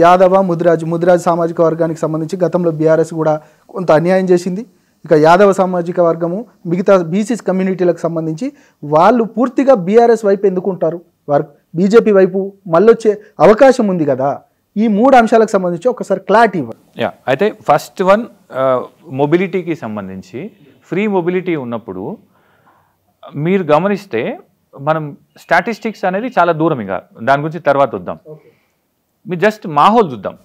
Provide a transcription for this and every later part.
యాదవ ముదిరాజ్ సామాజిక వర్గానికి సంబంధించి గతంలో బీఆర్ఎస్ కూడా కొంత అన్యాయం చేసింది. ఇక యాదవ సామాజిక వర్గము మిగతా బీసీ కమ్యూనిటీలకు సంబంధించి వాళ్ళు పూర్తిగా బీఆర్ఎస్ వైపు ఎందుకుంటారు, వారు బీజేపీ వైపు మళ్ళొచ్చే అవకాశం ఉంది కదా. ఈ 3 అంశాలకు సంబంధించి ఒకసారి క్లారిటీ ఇవ్వండి. అయితే ఫస్ట్ వన్ మొబిలిటీకి సంబంధించి ఫ్రీ మొబిలిటీ ఉన్నప్పుడు మీరు గమనిస్తే మనం స్టాటిస్టిక్స్ అనేది చాలా దూరం, ఇక దాని గురించి తర్వాత వద్దాం. మీరు జస్ట్ మాహోల్ చూద్దాం.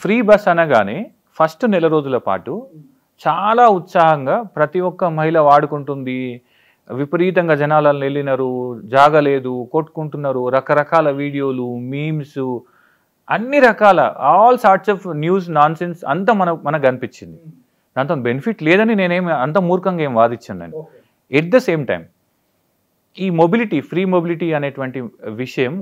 ఫ్రీ బస్ అనగానే ఫస్ట్ నెల రోజుల పాటు చాలా ఉత్సాహంగా ప్రతి ఒక్క మహిళ వాడుకుంటుంది, విపరీతంగా జనాలను వెళ్ళినారు, జాగలేదు, కొట్టుకుంటున్నారు, రకరకాల వీడియోలు, మీమ్స్, అన్ని రకాల all sorts of news nonsense అంతా మనకు అనిపించింది. దాంతో బెనిఫిట్ లేదని నేనేమి అంత మూర్ఖంగా ఏం వాదించాను నేను. ఎట్ ద సేమ్ టైం ఈ మొబిలిటీ, ఫ్రీ మొబిలిటీ అనేటువంటి విషయం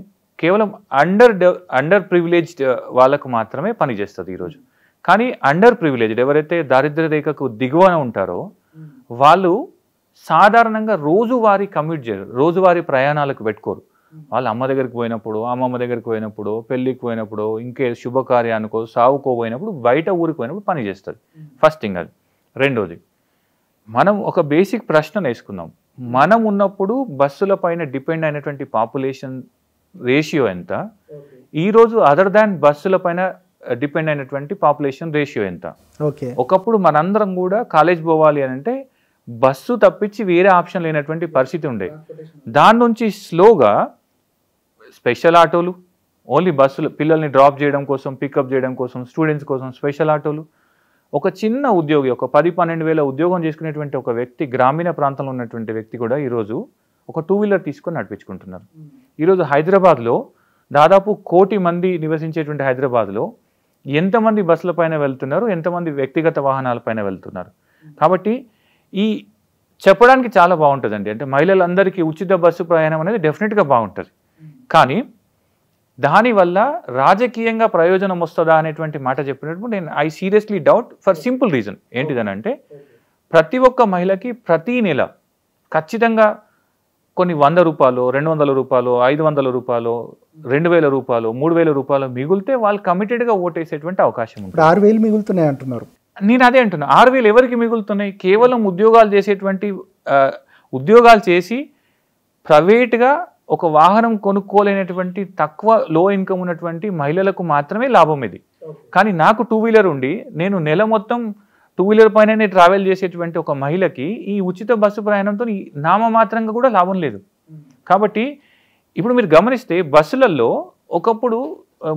కేవలం అండర్ ప్రివిలేజ్డ్ వాళ్ళకు మాత్రమే పనిచేస్తుంది ఈరోజు. కానీ అండర్ ప్రివిలేజ్డ్ ఎవరైతే దారిద్ర్య రేఖకు దిగువన ఉంటారో వాళ్ళు సాధారణంగా రోజువారీ కమ్యూట్ చేయరు, రోజువారీ ప్రయాణాలకు పెట్టుకోరు. వాళ్ళు అమ్మ దగ్గరికి పోయినప్పుడు, అమ్మమ్మ దగ్గరికి పోయినప్పుడు, పెళ్ళికి పోయినప్పుడు, ఇంకే శుభకార్యానికో సావుకో పోయినప్పుడు, బయట ఊరికి పోయినప్పుడు పని చేస్తుంది. ఫస్ట్ థింగ్ అది. రెండోది, మనం ఒక బేసిక్ ప్రశ్న వేసుకుందాం. మనం ఉన్నప్పుడు బస్సుల పైన డిపెండ్ అయినటువంటి పాపులేషన్ రేషియో ఎంత, ఈరోజు అదర్ దాన్ బస్సుల పైన డిపెండ్ అయినటువంటి పాపులేషన్ రేషియో ఎంత. ఒకప్పుడు మనందరం కూడా కాలేజ్ పోవాలి అని అంటే బస్సు తప్పించి వేరే ఆప్షన్ లేనటువంటి పరిస్థితి ఉండే. దాని నుంచి స్లోగా స్పెషల్ ఆటోలు, ఓన్లీ బస్సులు, పిల్లల్ని డ్రాప్ చేయడం కోసం, పికప్ చేయడం కోసం, స్టూడెంట్స్ కోసం స్పెషల్ ఆటోలు. ఒక చిన్న ఉద్యోగి, ఒక 10-12 వేల ఉద్యోగం చేసుకునేటువంటి ఒక వ్యక్తి, గ్రామీణ ప్రాంతంలో ఉన్నటువంటి వ్యక్తి కూడా ఈరోజు ఒక 2 వీలర్ తీసుకొని నడిపించుకుంటున్నారు. ఈరోజు హైదరాబాద్లో దాదాపు 1 కోటి మంది నివసించేటువంటి హైదరాబాద్లో ఎంతమంది బస్సుల పైన వెళ్తున్నారు, ఎంతమంది వ్యక్తిగత వాహనాలపైన వెళ్తున్నారు. కాబట్టి ఈ చెప్పడానికి చాలా బాగుంటుందండి. అంటే మహిళలందరికీ ఉచిత బస్సు ప్రయాణం అనేది డెఫినెట్గా బాగుంటుంది. కానీ దానివల్ల రాజకీయంగా ప్రయోజనం వస్తుందా అనేటువంటి మాట చెప్పినప్పుడు నేను I seriously doubt for simple reason. ఏంటిదనంటే ప్రతి ఒక్క మహిళకి ప్రతి నెల ఖచ్చితంగా కొన్ని 100 రూపాయలు, 200 రూపాయలు, 500 రూపాయలు, 2000 రూపాయలు, 3000 రూపాయలు మిగిలితే వాళ్ళు కమిటెడ్గా ఓటేసేటువంటి అవకాశం ఉంటుంది. 6000 మిగులుతున్నాయి అంటున్నారు. నేను అదే అంటున్నా, 6000 ఎవరికి మిగులుతున్నాయి? కేవలం ఉద్యోగాలు చేసేటువంటి ఉద్యోగాలు చేసి ప్రైవేట్గా ఒక వాహనం కొనుక్కోలేనటువంటి తక్కువ లో ఇన్కమ్ ఉన్నటువంటి మహిళలకు మాత్రమే లాభం ఇది. కానీ నాకు 2 వీలర్ ఉండి నేను నెల మొత్తం 2 వీలర్ పైననే ట్రావెల్ చేసేటువంటి ఒక మహిళకి ఈ ఉచిత బస్సు ప్రయాణంతో నామమాత్రంగా కూడా లాభం లేదు. కాబట్టి ఇప్పుడు మీరు గమనిస్తే బస్సులలో ఒకప్పుడు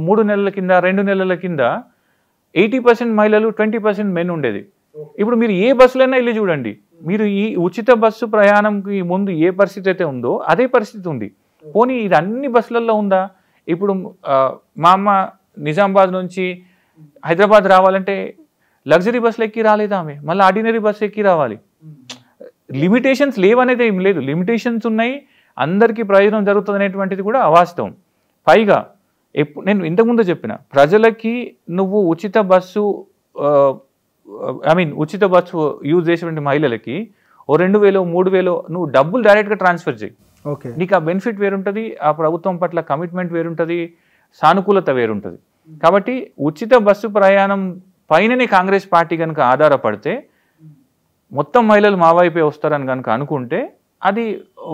3 నెలల కింద, 2 నెలల కింద 80% మహిళలు, 20% మెన్ ఉండేది. ఇప్పుడు మీరు ఏ బస్సులైనా వెళ్ళి చూడండి, మీరు ఈ ఉచిత బస్సు ప్రయాణంకి ముందు ఏ పరిస్థితి అయితే ఉందో అదే పరిస్థితి ఉంది. పోనీ ఇది అన్ని బస్సులలో ఉందా? ఇప్పుడు మా అమ్మ నిజామాబాద్ నుంచి హైదరాబాద్ రావాలంటే లగ్జరీ బస్సులు ఎక్కి రాలేదు ఆమె, మళ్ళీ ఆర్డినరీ బస్సు ఎక్కి రావాలి. లిమిటేషన్స్ లేవనేది ఏం లేదు, లిమిటేషన్స్ ఉన్నాయి. అందరికీ ప్రయోజనం జరుగుతుంది అనేటువంటిది కూడా అవాస్తవం. పైగా నేను ఇంతకుముందు చెప్పిన ప్రజలకి నువ్వు ఉచిత బస్సు ఉచిత బస్సు యూజ్ చేసేటువంటి మహిళలకి 2000, 3000 నువ్వు డబ్బులు డైరెక్ట్గా ట్రాన్స్ఫర్ చేయి. నీకు ఆ బెనిఫిట్ వేరుంటుంది, ఆ ప్రభుత్వం పట్ల కమిట్మెంట్ వేరుంటుంది, సానుకూలత వేరుంటుంది. కాబట్టి ఉచిత బస్సు ప్రయాణం పైననే కాంగ్రెస్ పార్టీ కనుక ఆధారపడితే మొత్తం మహిళలు మా వైపే వస్తారని కనుక అనుకుంటే అది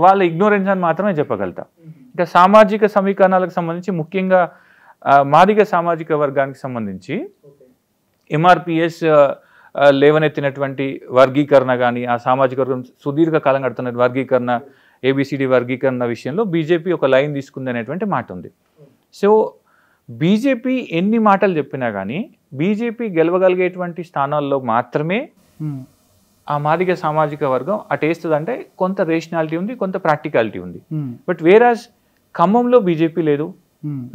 వాళ్ళ ఇగ్నోరెన్స్ అని మాత్రమే చెప్పగలుగుతా. ఇంకా సామాజిక సమీకరణాలకు సంబంధించి ముఖ్యంగా మాదిగ సామాజిక వర్గానికి సంబంధించి ఎంఆర్పిఎస్ లేవనెత్తినటువంటి వర్గీకరణ కానీ, ఆ సామాజిక వర్గం సుదీర్ఘకాలం గడుతున్న వర్గీకరణ, ఏబిసిడి వర్గీకరణ విషయంలో బీజేపీ ఒక లైన్ తీసుకుంది అనేటువంటి మాట ఉంది. సో బీజేపీ ఎన్ని మాటలు చెప్పినా కానీ బీజేపీ గెలవగలిగేటువంటి స్థానాల్లో మాత్రమే ఆ మాదిగ సామాజిక వర్గం అటేస్తుంది. అంటే కొంత రేషనాలిటీ ఉంది, కొంత ప్రాక్టికాలిటీ ఉంది. బట్ వేరాజ్ ఖమ్మంలో బీజేపీ లేదు,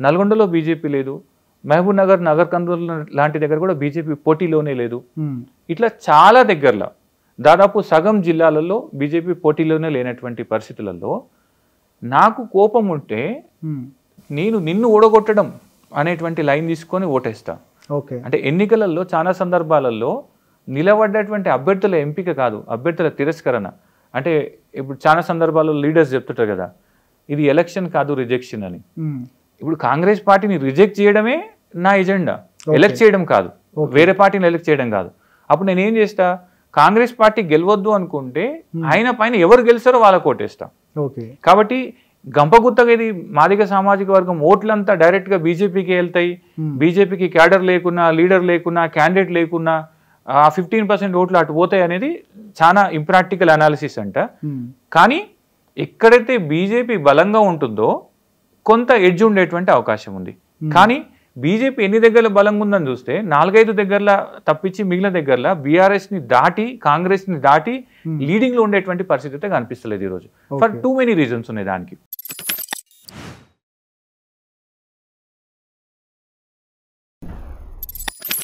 నల్గొండలో బీజేపీ లేదు, మహబూబ్ నగర్, నగర్ కర్నూలు లాంటి దగ్గర కూడా బీజేపీ పోటీలోనే లేదు. ఇట్లా చాలా దగ్గరలో దాదాపు సగం జిల్లాలలో బీజేపీ పోటీలోనే లేనటువంటి పరిస్థితులలో నాకు కోపం ఉంటే నేను నిన్ను ఓడగొట్టడం అనేటువంటి లైన్ తీసుకొని ఓటేస్తా. అంటే ఎన్నికలలో చాలా సందర్భాలలో నిలబడ్డటువంటి అభ్యర్థుల ఎంపిక కాదు, అభ్యర్థుల తిరస్కరణ. అంటే ఇప్పుడు చాలా సందర్భాల్లో లీడర్స్ చెప్తుంటారు కదా, ఇది ఎలక్షన్ కాదు రిజెక్షన్ అని. ఇప్పుడు కాంగ్రెస్ పార్టీని రిజెక్ట్ చేయడమే నా ఎజెండా. ఎలక్ట్ చేయడం కాదు, వేరే పార్టీని ఎలక్ట్ చేయడం కాదు. అప్పుడు నేను ఏం చేస్తా, కాంగ్రెస్ పార్టీ గెలవద్దు అనుకుంటే ఆయన పైన ఎవరు గెలిచారో వాళ్ళకి ఓటేస్తా. కాబట్టి గంపగుత్తగా ఇది మాదిగ సామాజిక వర్గం ఓట్లంతా డైరెక్ట్ గా బీజేపీకి వెళ్తాయి. బీజేపీకి క్యాడర్ లేకున్నా, లీడర్ లేకున్నా, క్యాండిడేట్ లేకున్నా ఆ 15% ఓట్లు అటు పోతాయి అనేది చాలా ఇంప్రాక్టికల్ అనాలిసిస్ అంట. కానీ ఎక్కడైతే బీజేపీ బలంగా ఉంటుందో కొంత ఎడ్జ్ ఉండేటువంటి అవకాశం ఉంది. కానీ బీజేపీ ఎన్ని దగ్గరలో బలంగా ఉందని చూస్తే 4-5 దగ్గరలో తప్పించి మిగిలిన దగ్గరలో బీఆర్ఎస్ ని దాటి, కాంగ్రెస్ ని దాటి లీడింగ్ లో ఉండేటువంటి పరిస్థితి అయితే కనిపిస్తలేదు ఈరోజు. ఫర్ టూ మెనీ రీజన్స్ ఉన్నాయి దానికి.